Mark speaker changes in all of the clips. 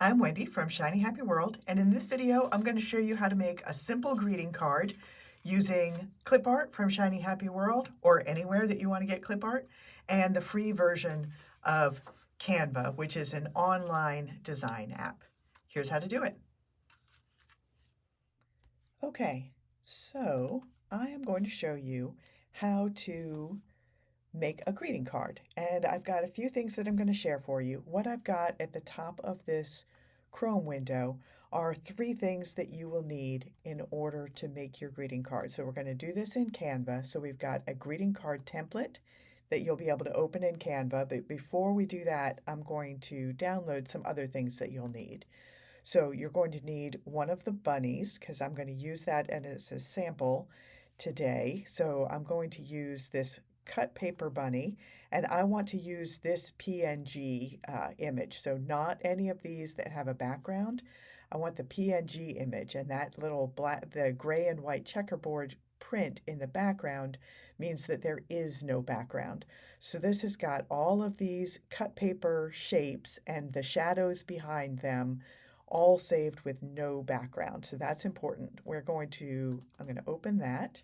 Speaker 1: I'm Wendy from Shiny Happy World, and in this video I'm going to show you how to make a simple greeting card using clip art from Shiny Happy World or anywhere that you want to get clip art, and the free version of Canva, which is an online design app. Here's how to do it. Okay, so I am going to show you how to make a greeting card. And I've got a few things that I'm going to share for you. What I've got at the top of this Chrome window are 3 things that you will need in order to make your greeting card. So we're going to do this in Canva. So we've got a greeting card template that you'll be able to open in Canva. But before we do that, I'm going to download some other things that you'll need. So you're going to need one of the bunnies because I'm going to use that as a sample today. So I'm going to use this cut paper bunny, and I want to use this PNG image. So not any of these that have a background. I want the PNG image, and that little black, the gray and white checkerboard print in the background means that there is no background. So this has got all of these cut paper shapes and the shadows behind them all saved with no background. So that's important. I'm going to open that.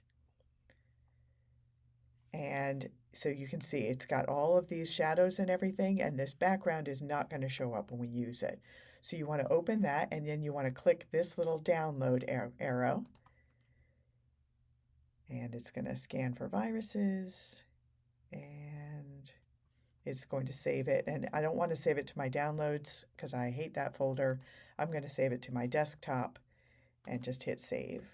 Speaker 1: And so you can see it's got all of these shadows and everything, and this background is not going to show up when we use it. So you want to open that, and then you want to click this little download arrow. And it's going to scan for viruses, and it's going to save it. And I don't want to save it to my downloads because I hate that folder. I'm going to save it to my desktop and just hit save.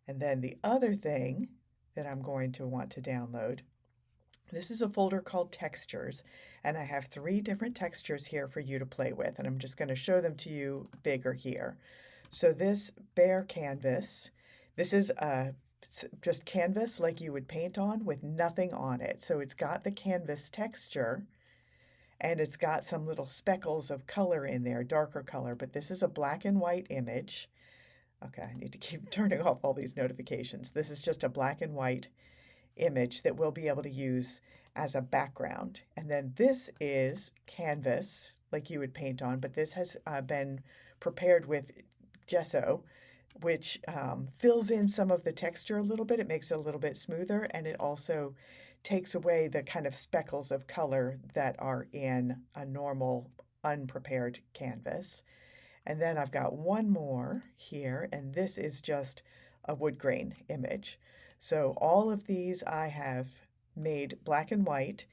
Speaker 1: And then the other thing that I'm going to want to download, this is a folder called textures, and I have 3 different textures here for you to play with, and I'm just going to show them to you bigger here. So this bare canvas, this is just canvas like you would paint on with nothing on it. So it's got the canvas texture, and it's got some little speckles of color in there, darker color, but this is a black and white image. Okay, I need to keep turning off all these notifications. This is just a black and white image that we'll be able to use as a background. And then this is canvas, like you would paint on, but this has been prepared with gesso, which fills in some of the texture a little bit. It makes it a little bit smoother, and it also takes away the kind of speckles of color that are in a normal unprepared canvas. And then I've got one more here, and this is just a wood grain image. So all of these I have made black and white,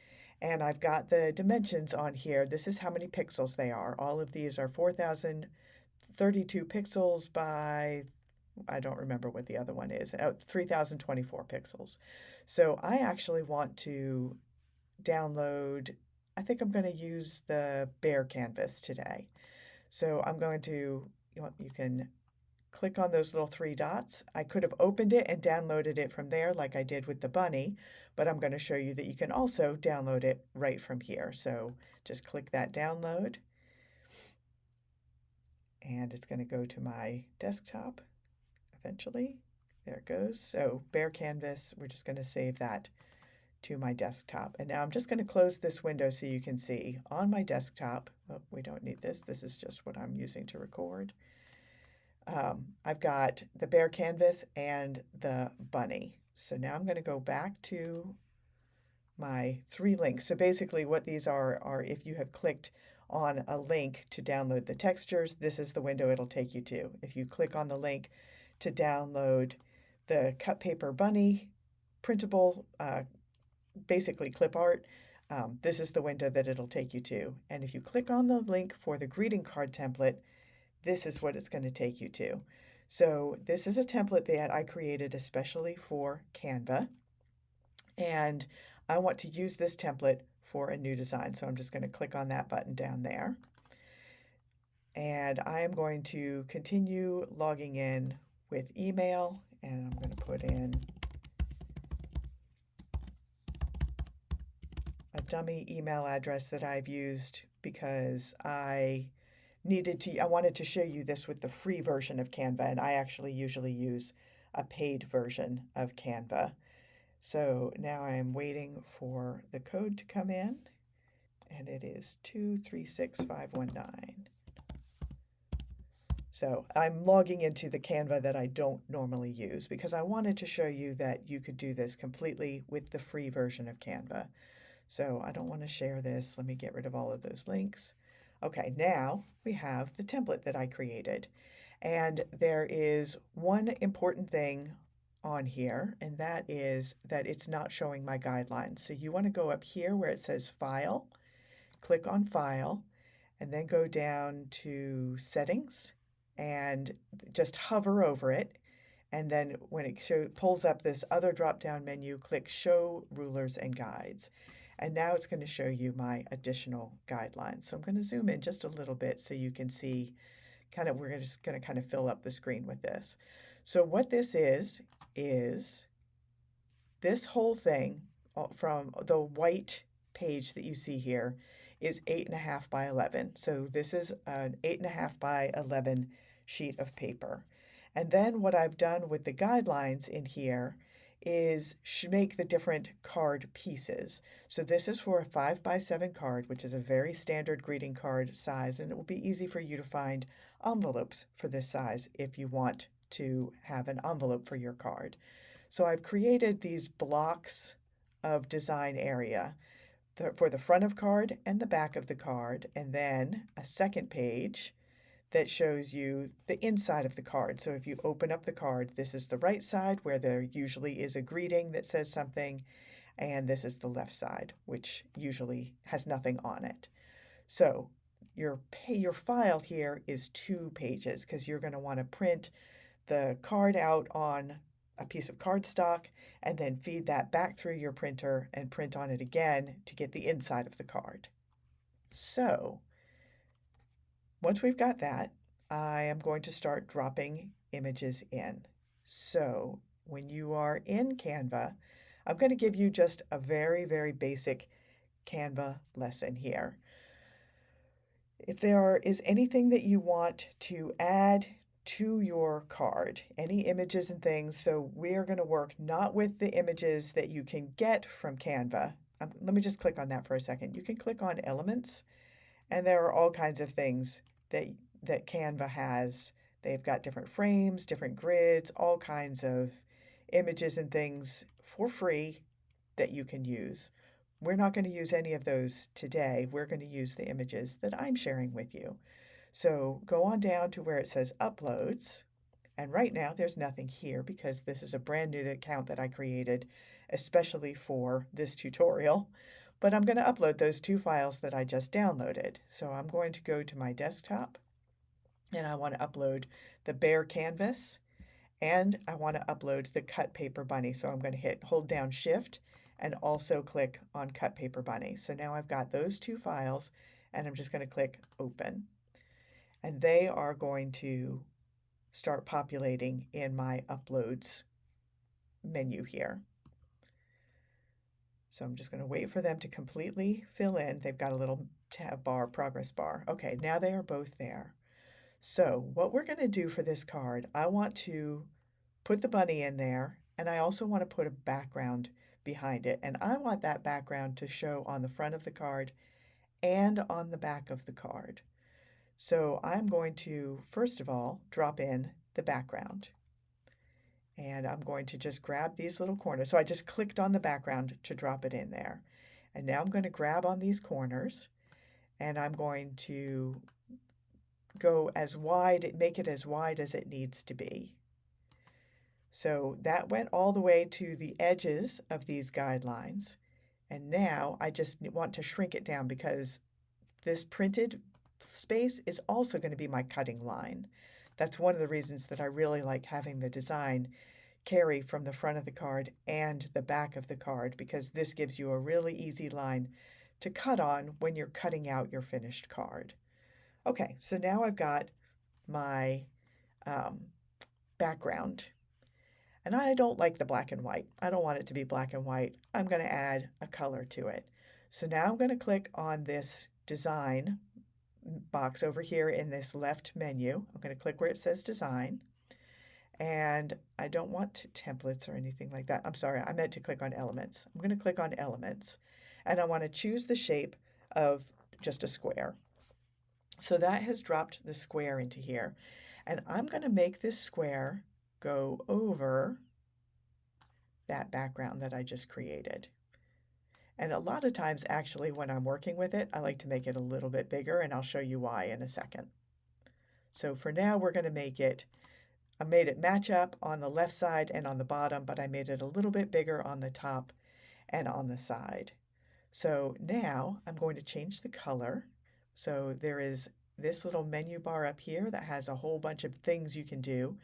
Speaker 1: and I've got the dimensions on here. This is how many pixels they are. All of these are 4,032 pixels by, I don't remember what the other one is, 3,024 pixels. So I actually want to download, I think I'm going to use the bare canvas today. So I'm going to, you can click on those little 3 dots. I could have opened it and downloaded it from there like I did with the bunny, but I'm going to show you that you can also download it right from here. So just click that download, and it's going to go to my desktop eventually. There it goes. So bare canvas, we're just going to save that to my desktop. And now I'm just going to close this window so you can see on my desktop. Oh, we don't need this. This is just what I'm using to record. I've got the bare canvas and the bunny. So now I'm going to go back to my 3 links. So basically what these are if you have clicked on a link to download the textures, this is the window it'll take you to. If you click on the link to download the cut paper bunny printable, basically clip art, this is the window that it'll take you to. And if you click on the link for the greeting card template, this is what it's going to take you to. So this is a template that I created especially for Canva, and I want to use this template for a new design. So I'm just going to click on that button down there, and I am going to continue logging in with email, and I'm going to put in a dummy email address that I've used because I wanted to show you this with the free version of Canva, and I actually usually use a paid version of Canva. So now I am waiting for the code to come in, and it is 236519. So I'm logging into the Canva that I don't normally use because I wanted to show you that you could do this completely with the free version of Canva. So I don't want to share this. Let me get rid of all of those links. Okay, now we have the template that I created. And there is one important thing on here, and that is that it's not showing my guidelines. So you want to go up here where it says File, click on File, and then go down to Settings and just hover over it. And then when it pulls up this other drop-down menu, click Show Rulers and Guides. And now it's going to show you my additional guidelines. So I'm going to zoom in just a little bit so you can see we're just going to kind of fill up the screen with this. So what this is this whole thing from the white page that you see here is 8.5 by 11. So this is an 8.5 by 11 sheet of paper. And then what I've done with the guidelines in here is make the different card pieces. So this is for a 5 by 7 card, which is a very standard greeting card size, and it will be easy for you to find envelopes for this size if you want to have an envelope for your card. So I've created these blocks of design area for the front of card and the back of the card, and then a second page that shows you the inside of the card. So if you open up the card, this is the right side where there usually is a greeting that says something, and this is the left side, which usually has nothing on it. So your file here is 2 pages because you're going to want to print the card out on a piece of cardstock and then feed that back through your printer and print on it again to get the inside of the card. So once we've got that, I am going to start dropping images in. So when you are in Canva, I'm going to give you just a very, very basic Canva lesson here. If there is anything that you want to add to your card, any images and things, so we're going to work not with the images that you can get from Canva. Let me just click on that for a second. You can click on Elements, and there are all kinds of things that Canva has. They've got different frames, different grids, all kinds of images and things for free that you can use. We're not going to use any of those today. We're going to use the images that I'm sharing with you. So go on down to where it says Uploads. And right now there's nothing here because this is a brand new account that I created especially for this tutorial. But I'm going to upload those 2 files that I just downloaded. So I'm going to go to my desktop and I want to upload the bare canvas and I want to upload the cut paper bunny. So I'm going to hold down Shift and also click on Cut Paper Bunny. So now I've got those 2 files and I'm just going to click Open. And they are going to start populating in my Uploads menu here. So I'm just going to wait for them to completely fill in. They've got a little tab bar, progress bar. Okay, now they are both there. So what we're going to do for this card, I want to put the bunny in there, and I also want to put a background behind it. And I want that background to show on the front of the card and on the back of the card. So I'm going to, first of all, drop in the background. And I'm going to just grab these little corners. So I just clicked on the background to drop it in there. And now I'm going to grab on these corners and I'm going to go as wide, make it as wide as it needs to be. So that went all the way to the edges of these guidelines. And now I just want to shrink it down because this printed space is also going to be my cutting line. That's one of the reasons that I really like having the design carry from the front of the card and the back of the card, because this gives you a really easy line to cut on when you're cutting out your finished card. Okay, so now I've got my background. And I don't like the black and white. I don't want it to be black and white. I'm going to add a color to it. So now I'm going to click on this design box over here in this left menu. I'm going to click where it says design. And I don't want templates or anything like that. I'm sorry, I meant to click on elements. I'm going to click on elements. And I want to choose the shape of just a square. So that has dropped the square into here. And I'm going to make this square go over that background that I just created. And a lot of times, actually, when I'm working with it, I like to make it a little bit bigger, and I'll show you why in a second. So for now, we're going to make it, I made it match up on the left side and on the bottom, but I made it a little bit bigger on the top and on the side. So now I'm going to change the color. So there is this little menu bar up here that has a whole bunch of things you can do.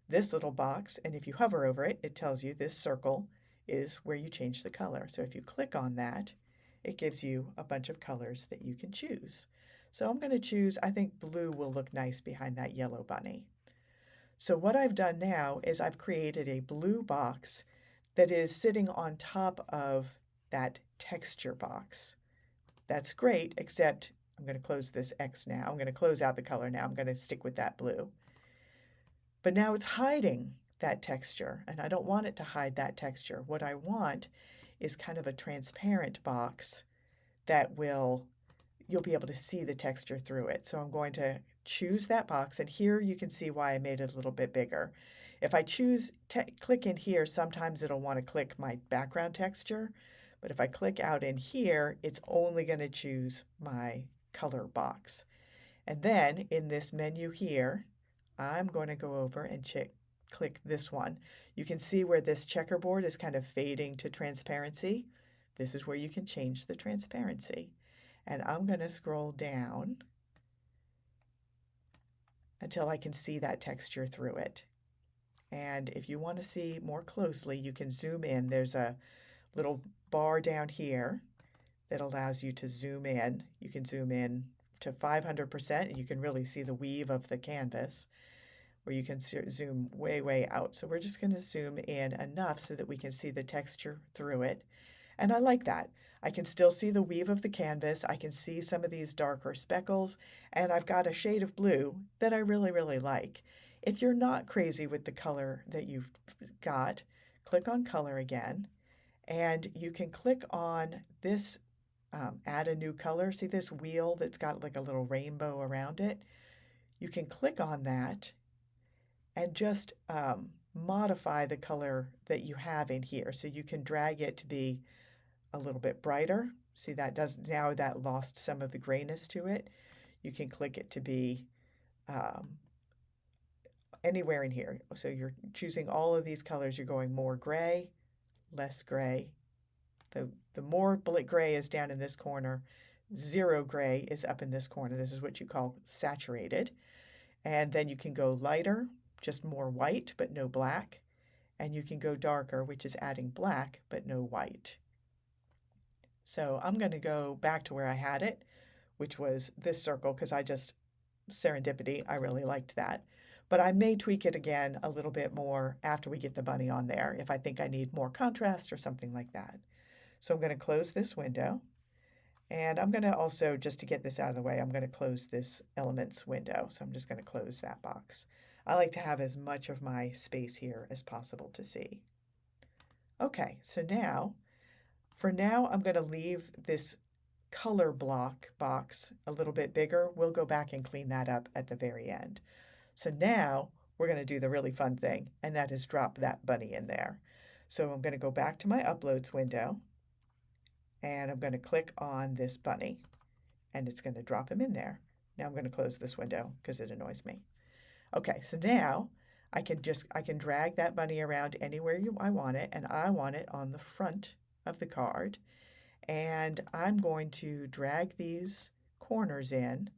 Speaker 1: This little box, and if you hover over it, it tells you this circle is where you change the color. So if you click on that, it gives you a bunch of colors that you can choose. So I'm going to choose, I think blue will look nice behind that yellow bunny. So what I've done now is I've created a blue box that is sitting on top of that texture box. That's great, except I'm going to close this X now. I'm going to close out the color now. I'm going to stick with that blue. But now it's hiding that texture, and I don't want it to hide that texture. What I want is kind of a transparent box that you'll be able to see the texture through it. So I'm going to choose that box, and here you can see why I made it a little bit bigger. If I click in here, sometimes it'll want to click my background texture, but if I click out in here, it's only going to choose my color box. And then in this menu here, I'm going to go over and click this one. You can see where this checkerboard is kind of fading to transparency. This is where you can change the transparency. And I'm going to scroll down until I can see that texture through it. And if you want to see more closely, you can zoom in. There's a little bar down here that allows you to zoom in. You can zoom in to 500%, and you can really see the weave of the canvas, or you can zoom way, way out. So we're just going to zoom in enough so that we can see the texture through it. And I like that. I can still see the weave of the canvas. I can see some of these darker speckles, and I've got a shade of blue that I really, really like. If you're not crazy with the color that you've got, click on color again, and you can click on this add a new color. See this wheel that's got like a little rainbow around it? You can click on that and just modify the color that you have in here. So you can drag it to be a little bit brighter. See now that lost some of the grayness to it. You can click it to be anywhere in here. So you're choosing all of these colors. You're going more gray, less gray. The more gray is down in this corner. Zero gray is up in this corner. This is what you call saturated. And then you can go lighter, just more white, but no black. And you can go darker, which is adding black, but no white. So I'm going to go back to where I had it, which was this circle, because serendipity, I really liked that. But I may tweak it again a little bit more after we get the bunny on there, if I think I need more contrast or something like that. So I'm going to close this window. And I'm going to also, just to get this out of the way, I'm going to close this elements window. So I'm just going to close that box. I like to have as much of my space here as possible to see. Okay, so for now, I'm going to leave this color block box a little bit bigger. We'll go back and clean that up at the very end. So now we're going to do the really fun thing, and that is drop that bunny in there. So I'm going to go back to my uploads window, and I'm going to click on this bunny, and it's going to drop him in there. Now I'm going to close this window because it annoys me. Okay, so now I can drag that bunny around anywhere I want it, and I want it on the front of the card. And I'm going to drag these corners in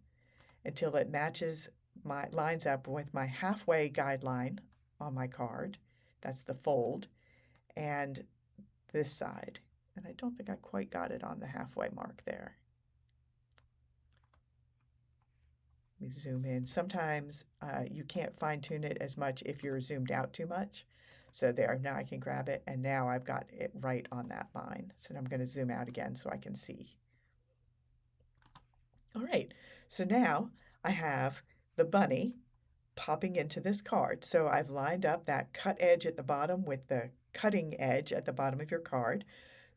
Speaker 1: until it lines up with my halfway guideline on my card. That's the fold, and this side. And I don't think I quite got it on the halfway mark there. Let me zoom in. Sometimes you can't fine tune it as much if you're zoomed out too much. So there, now I can grab it, and now I've got it right on that line. So now I'm going to zoom out again so I can see. All right, so now I have the bunny popping into this card. So I've lined up that cut edge at the bottom with the cutting edge at the bottom of your card.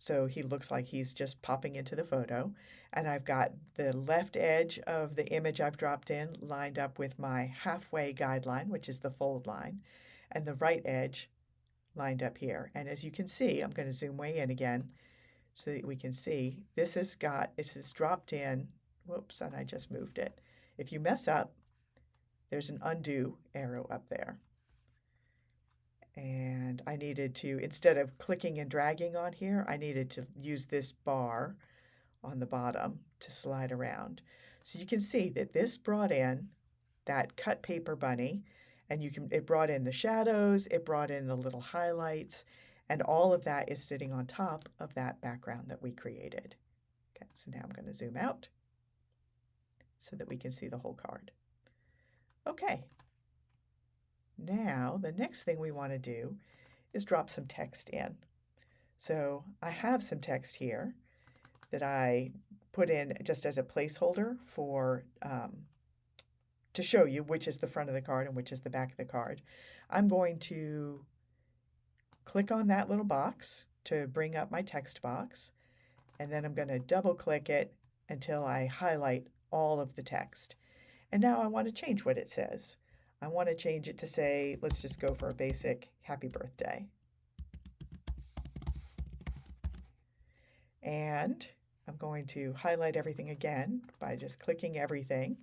Speaker 1: So he looks like he's just popping into the photo. And I've got the left edge of the image I've dropped in lined up with my halfway guideline, which is the fold line, and the right edge lined up here. And as you can see, I'm going to zoom way in again so that we can see this has dropped in. Whoops, and I just moved it. If you mess up, there's an undo arrow up there. And I needed to, instead of clicking and dragging on here, I needed to use this bar on the bottom to slide around. So you can see that this brought in that cut paper bunny, and it brought in the shadows, it brought in the little highlights, and all of that is sitting on top of that background that we created. Okay, so now I'm going to zoom out so that we can see the whole card. Okay, now the next thing we want to do is drop some text in. So I have some text here that I put in just as a placeholder for to show you which is the front of the card and which is the back of the card. I'm going to click on that little box to bring up my text box, and then I'm going to double click it until I highlight all of the text. And now I want to change what it says. I want to change it to say, let's just go for a basic happy birthday. And I'm going to highlight everything again by just clicking everything.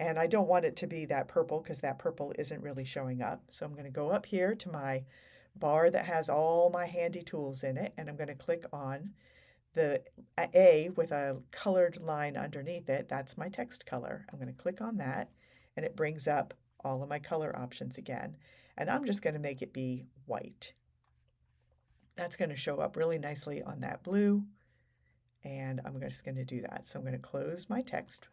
Speaker 1: And I don't want it to be that purple because that purple isn't really showing up. So I'm going to go up here to my bar that has all my handy tools in it, and I'm going to click on the A with a colored line underneath it. That's my text color. I'm going to click on that, and it brings up all of my color options again. And I'm just going to make it be white. That's going to show up really nicely on that blue, and I'm just going to do that. So I'm going to close my text,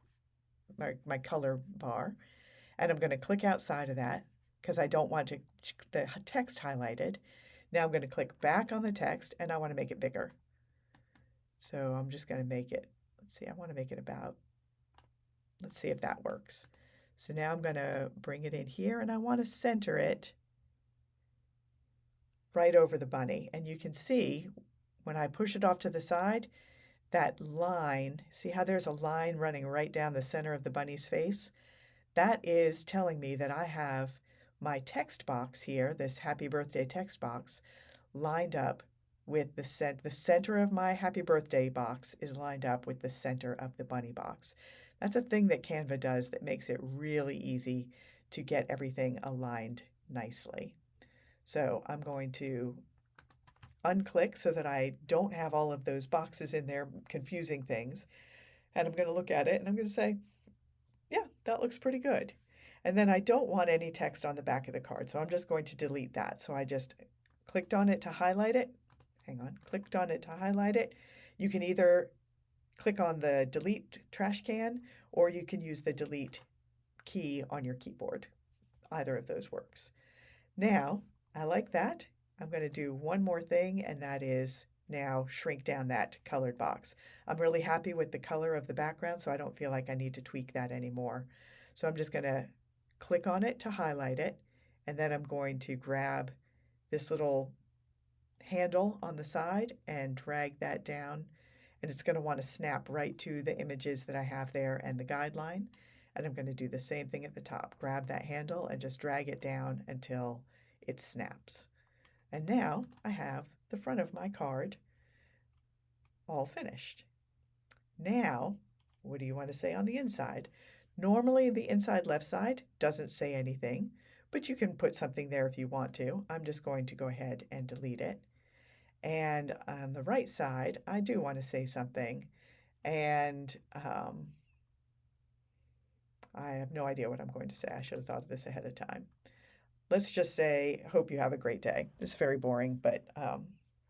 Speaker 1: my color bar, and I'm going to click outside of that because I don't want the text highlighted. Now I'm going to click back on the text, and I want to make it bigger. So I'm just going to make it, let's see, I want to make it about, let's see if that works. So now I'm going to bring it in here, and I want to center it right over the bunny. And you can see when I push it off to the side, that line, see how there's a line running right down the center of the bunny's face? That is telling me that I have my text box here, this happy birthday text box, lined up with the center of my happy birthday box is lined up with the center of the bunny box. That's a thing that Canva does that makes it really easy to get everything aligned nicely. So I'm going to unclick so that I don't have all of those boxes in there confusing things. And I'm going to look at it and I'm going to say, yeah, that looks pretty good. And then I don't want any text on the back of the card, so I'm just going to delete that. So I just clicked on it to highlight it. Hang on, clicked on it to highlight it. You can either click on the delete trash can, or you can use the delete key on your keyboard. Either of those works. Now, I like that. I'm going to do one more thing, and that is now shrink down that colored box. I'm really happy with the color of the background, so I don't feel like I need to tweak that anymore. So I'm just going to click on it to highlight it, and then I'm going to grab this little handle on the side and drag that down, and it's going to want to snap right to the images that I have there and the guideline. And I'm going to do the same thing at the top. Grab that handle and just drag it down until it snaps. And now I have the front of my card all finished. Now, what do you want to say on the inside? Normally the inside left side doesn't say anything, but you can put something there if you want to. I'm just going to go ahead and delete it. And on the right side, I do want to say something. And I have no idea what I'm going to say. I should have thought of this ahead of time. Let's just say, hope you have a great day. It's very boring, but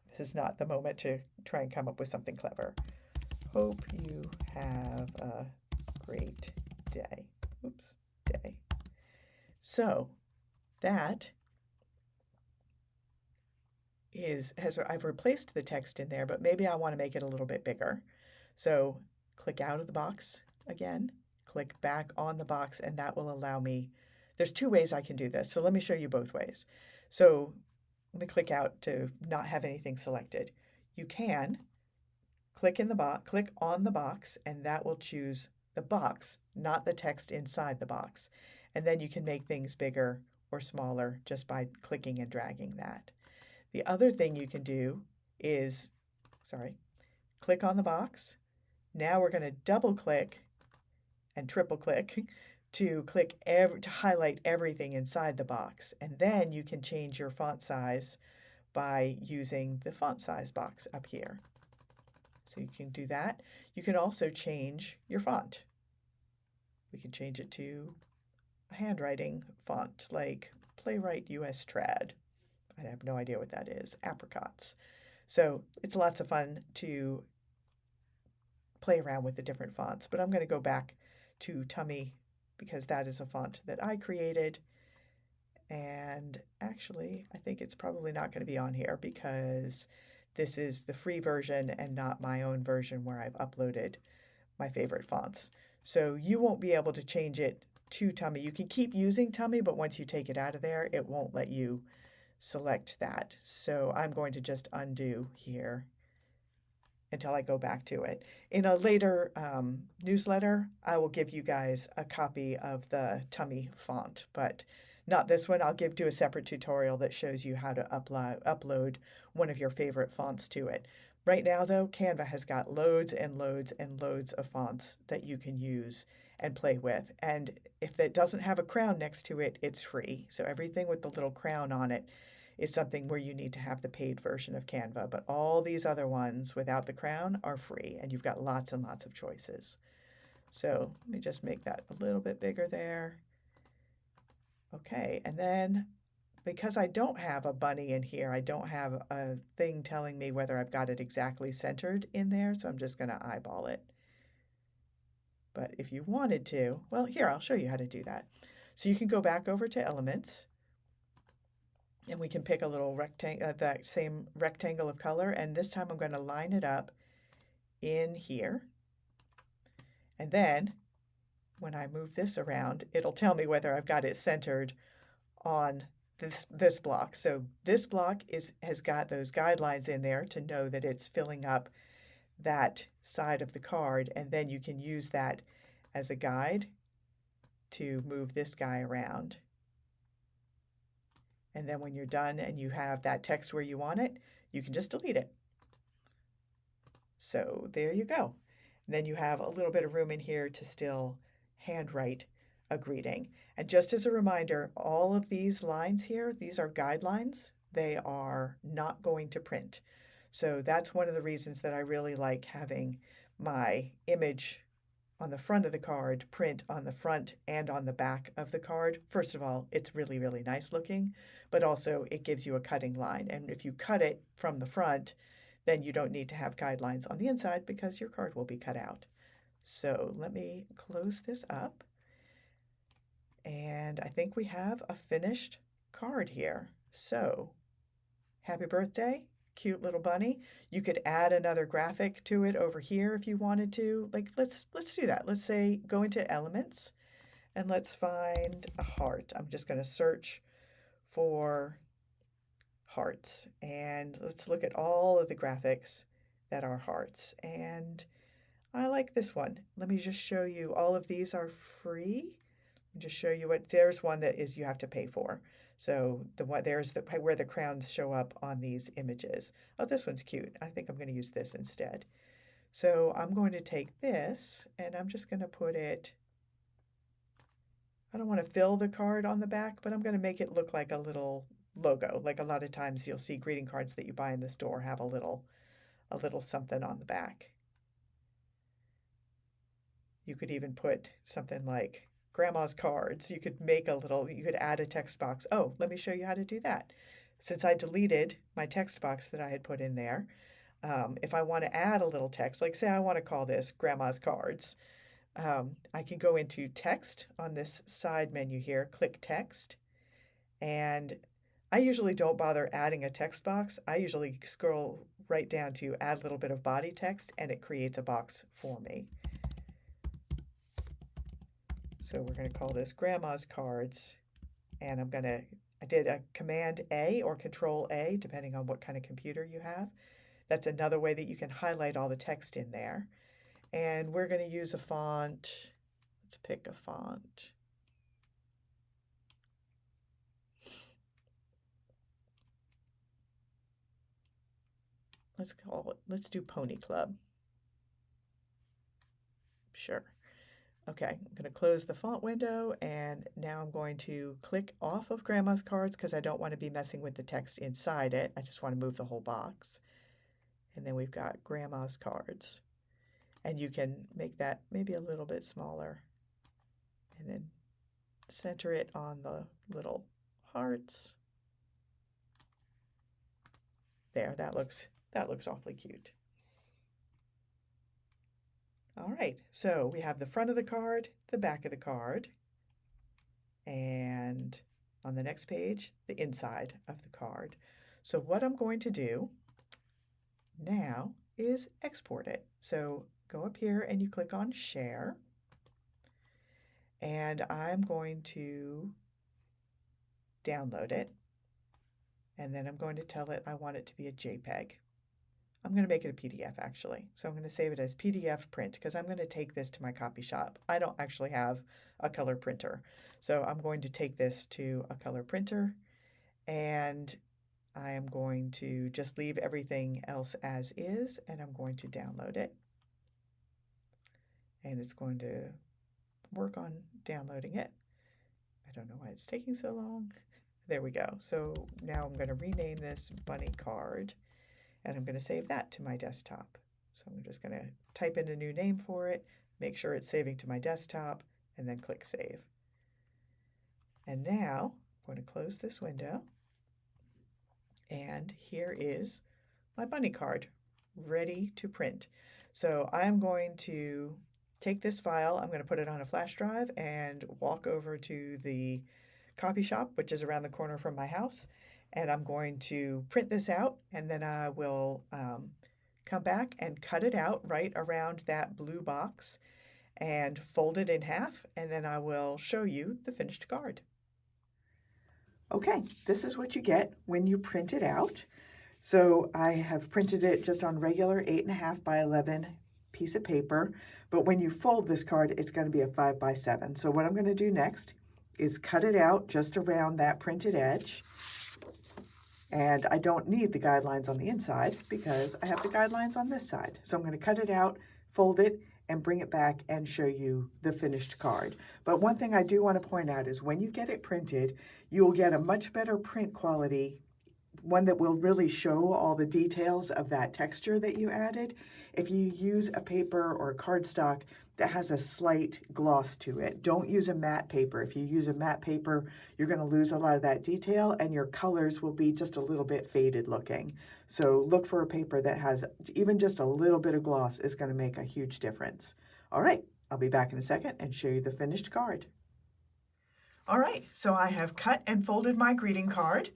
Speaker 1: this is not the moment to try and come up with something clever. Hope you have a great day. Oops, day. So that I've replaced the text in there, but maybe I want to make it a little bit bigger. So click out of the box again, click back on the box, and that will allow me, there's two ways I can do this. So let me show you both ways. So let me click out to not have anything selected. you can click on the box, and that will choose the box, not the text inside the box. And then you can make things bigger or smaller just by clicking and dragging that. The other thing you can do is, click on the box. Now we're going to double click and triple click to highlight everything inside the box. And then you can change your font size by using the font size box up here. So you can do that. You can also change your font. We can change it to a handwriting font like Playwright US Trad. I have no idea what that is. Apricots. So it's lots of fun to play around with the different fonts. But I'm going to go back to Tummy because that is a font that I created. And actually, I think it's probably not going to be on here because this is the free version and not my own version where I've uploaded my favorite fonts. So you won't be able to change it to Tummy. You can keep using Tummy, but once you take it out of there, it won't let you select that. So I'm going to just undo here until I go back to it. In a later newsletter, I will give you guys a copy of the Tummy font, but not this one. I'll do a separate tutorial that shows you how to upload one of your favorite fonts to it. Right now, though, Canva has got loads and loads and loads of fonts that you can use and play with. And if it doesn't have a crown next to it, it's free. So everything with the little crown on it is something where you need to have the paid version of Canva. But all these other ones without the crown are free, and you've got lots and lots of choices. So let me just make that a little bit bigger there. Okay, and then because I don't have a bunny in here, I don't have a thing telling me whether I've got it exactly centered in there, so I'm just going to eyeball it. But if you wanted to, well, here, I'll show you how to do that. So you can go back over to Elements, and we can pick a little rectangle, that same rectangle of color, and this time I'm going to line it up in here. And then when I move this around, it'll tell me whether I've got it centered on this block. So this block has got those guidelines in there to know that it's filling up that side of the card, and then you can use that as a guide to move this guy around. And then when you're done and you have that text where you want it, you can just delete it. So there you go. And then you have a little bit of room in here to still handwrite a greeting. And just as a reminder, all of these lines here, these are guidelines. They are not going to print. So that's one of the reasons that I really like having my image on the front of the card print on the front and on the back of the card. First of all, it's really, really nice looking, but also it gives you a cutting line. And if you cut it from the front, then you don't need to have guidelines on the inside because your card will be cut out. So let me close this up. And I think we have a finished card here. So happy birthday, cute little bunny. You could add another graphic to it over here if you wanted to. Like, let's do that. Let's say go into Elements and let's find a heart. I'm just going to search for hearts, and let's look at all of the graphics that are hearts. And I like this one. Let me just show you, all of these are free. Just show you what, there's one that is you have to pay for. So there's where the crowns show up on these images. Oh, this one's cute. I think I'm going to use this instead. So I'm going to take this and I'm just going to put it, I don't want to fill the card on the back, but I'm going to make it look like a little logo. Like a lot of times you'll see greeting cards that you buy in the store have a little something on the back. You could even put something like Grandma's cards. You could add a text box. Oh, let me show you how to do that. Since I deleted my text box that I had put in there, if I want to add a little text, like say I want to call this Grandma's cards, I can go into text on this side menu here, click text, and I usually don't bother adding a text box. I usually scroll right down to add a little bit of body text, and it creates a box for me. So we're going to call this Grandma's cards, and I did a Command A or Control A, depending on what kind of computer you have. That's another way that you can highlight all the text in there. And we're going to use a font. Let's pick a font. Let's do Pony Club. Sure. Okay, I'm going to close the font window, and now I'm going to click off of Grandma's cards because I don't want to be messing with the text inside it. I just want to move the whole box. And then we've got Grandma's cards. And you can make that maybe a little bit smaller. And then center it on the little hearts. There, that looks awfully cute. All right, so we have the front of the card, the back of the card, and on the next page, the inside of the card. So what I'm going to do now is export it. So go up here and you click on Share, and I'm going to download it, and then I'm going to tell it I want it to be a JPEG. I'm going to make it a PDF actually. So I'm going to save it as PDF print because I'm going to take this to my copy shop. I don't actually have a color printer. So I'm going to take this to a color printer, and I am going to just leave everything else as is, and I'm going to download it. And it's going to work on downloading it. I don't know why it's taking so long. There we go. So now I'm going to rename this bunny card, and I'm going to save that to my desktop. So I'm just going to type in a new name for it, make sure it's saving to my desktop, and then click Save. And now I'm going to close this window, and here is my bunny card ready to print. So I'm going to take this file, I'm going to put it on a flash drive and walk over to the copy shop, which is around the corner from my house, and I'm going to print this out, and then I will come back and cut it out right around that blue box and fold it in half, and then I will show you the finished card. Okay, this is what you get when you print it out. So I have printed it just on regular 8.5 by 11 piece of paper, but when you fold this card, it's going to be a 5 by 7. So what I'm going to do next is cut it out just around that printed edge. And I don't need the guidelines on the inside because I have the guidelines on this side. So I'm going to cut it out, fold it, and bring it back and show you the finished card. But one thing I do want to point out is when you get it printed, you will get a much better print quality, one that will really show all the details of that texture that you added. If you use a paper or a cardstock that has a slight gloss to it, don't use a matte paper. If you use a matte paper, you're going to lose a lot of that detail and your colors will be just a little bit faded looking. So look for a paper that has even just a little bit of gloss is going to make a huge difference. All right, I'll be back in a second and show you the finished card. All right, so I have cut and folded my greeting card.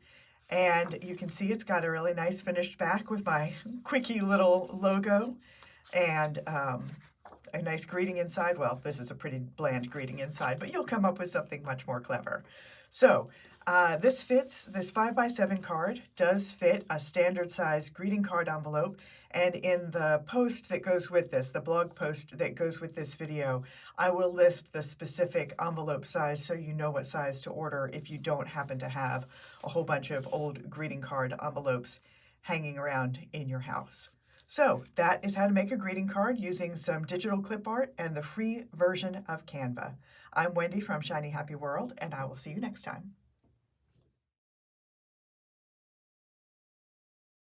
Speaker 1: And you can see it's got a really nice finished back with my quickie little logo and a nice greeting inside. Well, this is a pretty bland greeting inside, but you'll come up with something much more clever. So this 5 by 7 card does fit a standard size greeting card envelope. And in the post that goes with this, the blog post that goes with this video, I will list the specific envelope size so you know what size to order if you don't happen to have a whole bunch of old greeting card envelopes hanging around in your house. So that is how to make a greeting card using some digital clip art and the free version of Canva. I'm Wendy from Shiny Happy World, and I will see you next time.